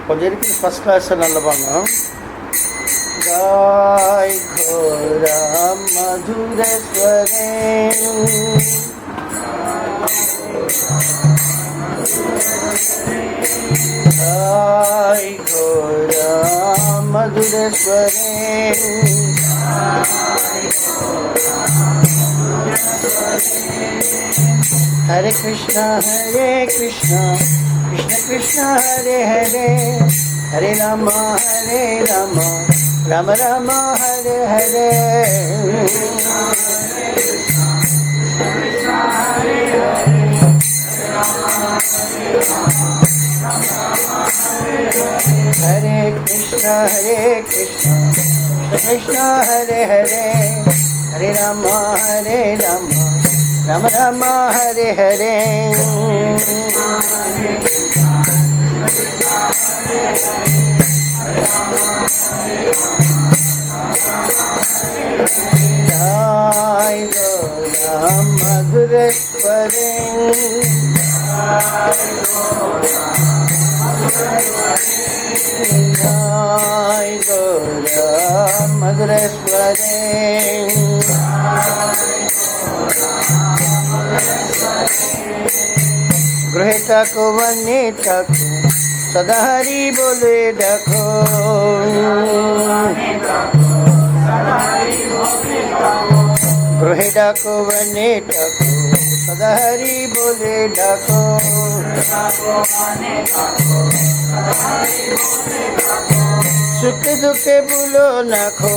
கொஞ்சம் இருக்கு first class நல்லவாங்க. गाय घोरा मधुर स्वरे गाय घोरा मधुर स्वरे हरे कृष्णा कृष्ण कृष्ण हरे हरे हरे राम राम राम हरे हरे हरे कृष्ण कृष्ण हरे हरे हरे राम राम राम हरे हरे गाय घोरा मधुर स्वरे गाय घोरा मधुर स्वरे गृहीता को वनिता को सदा हरि बोले देखो गृहीता को वनिता को सदा हरि बोले देखो सुख दुख भूलो न खो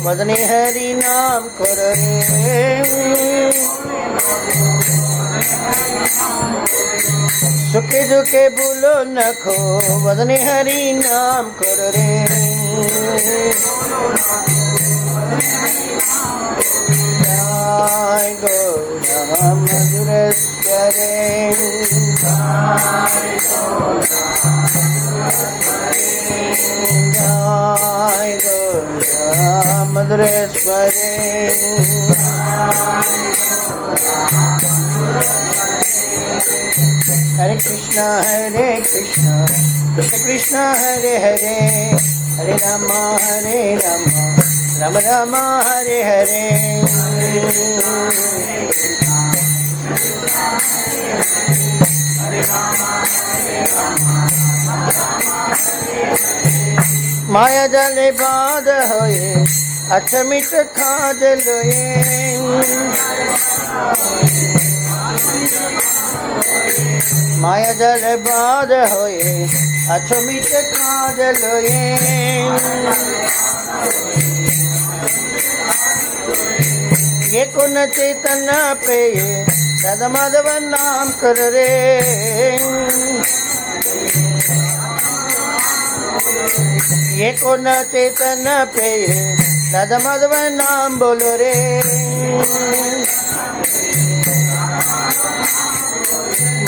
बदने हरि नाम करो रे सुखे दुखे भूलो न खो वदने हरि नाम करो रे गाय घोरा मधुर स्वरे गाय घोरा मधुर स्वरे हरे कृष्णा कृष्ण कृष्ण हरे हरे हरे राम राम राम हरे हरे माया जाले बाध होए अठमित खाज लोए माया जल बाध होए अठमित खाज लोए ये कुन चेतन पे राधा माधव नाम कर रे ये कुन चेतन पे राधा माधव नाम बोलो रे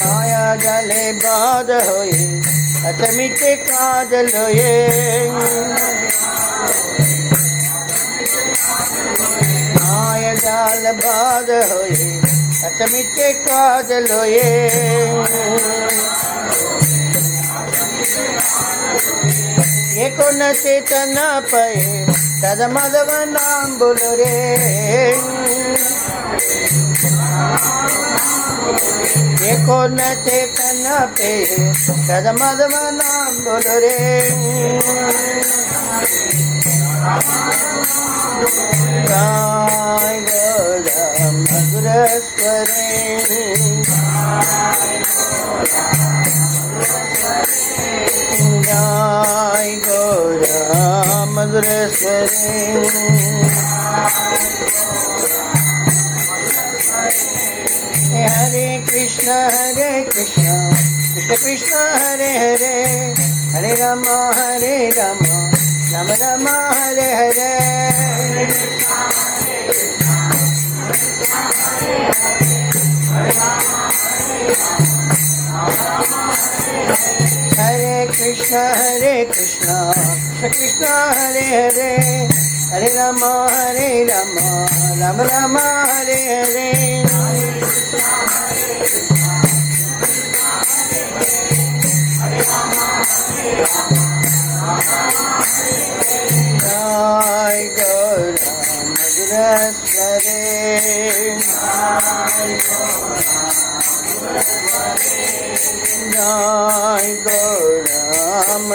माया जले बाध होए अचमित काज लोए माया जाल बाध होए अचमित काज लोए ये कौन चेतन पाए राधा माधव नाम बोलो रे ये कौन चेतन पे राधा माधव नाम बोलो रे गाय घोरा मधुर स्वरे गाय घोरा मधुर स्वरे हरे कृष्ण कृष्ण कृष्ण हरे हरे हरे राम राम राम हरे हरे हरे कृष्ण कृष्ण हरे हरे हरे राम राम राम हरे हरे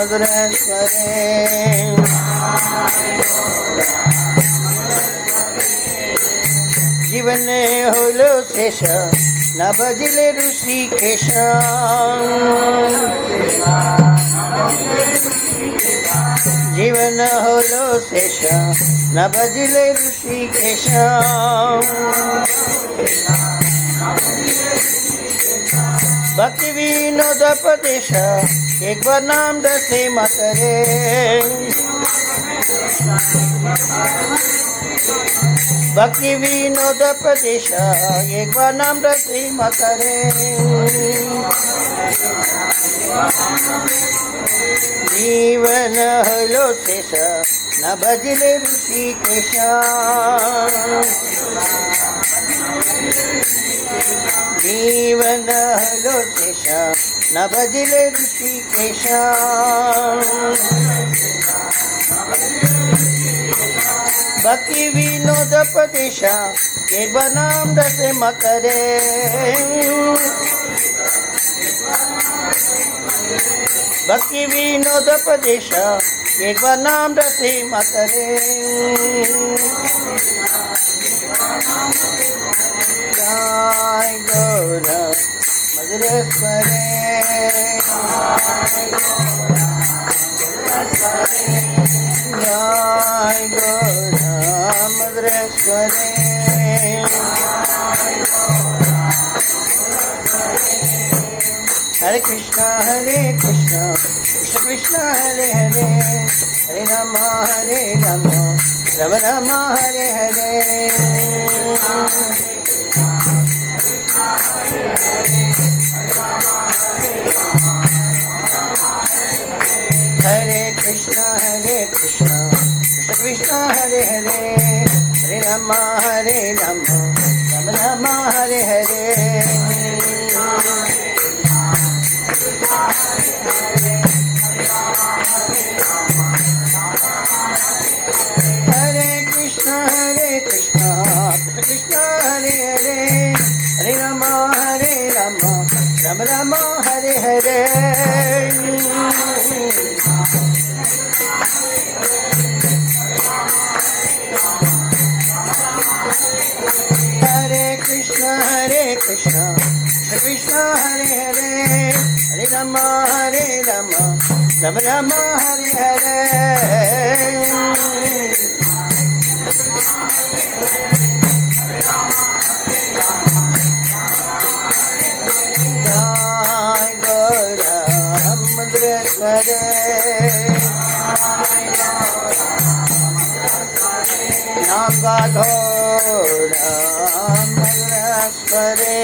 मधुरेश्वरे जीवन होलो शेष न भजिले ऋषिकेश जीवन होलो शेष न भजिले ऋषिकेश भक्ति विनोद पदेश एक बार नाम दसे मातरे भक्ति विनोद पदेश एक बार नाम दसे मातरे जीवन हलो शेष न भजिले ऋषिकेश जीवन हलो शेष न भजिले ऋषिकेश भक्ति विनोद पदेश एक बार नाम दसे मकरे भक्ति विनोद पदेश एक बार नाम दसे मकरे जय गौर मधुरेश्वरे जय गौर मधुरेश्वरे हरे कृष्णा कृष्ण कृष्ण हरे हरे हरे राम राम राम हरे हरे हरे कृष्ण कृष्ण कृष्ण हरे हरे हरे राम राम राम हरे हरे हरे कृष्ण कृष्ण कृष्ण हरे हरे हरे राम राम राम हरे हरे हरे कृष्ण कृष्ण हरे हरे हरे राम राम राम हरे हरे जय गौर मधुरेश्वरे नाम गाधोर मधुरेश्वरे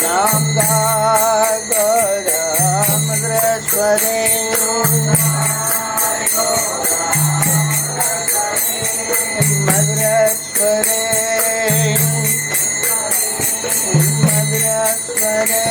नाम गाधोर मधुरेश्वरे मधुरेश्वरे मधुरेश्वरे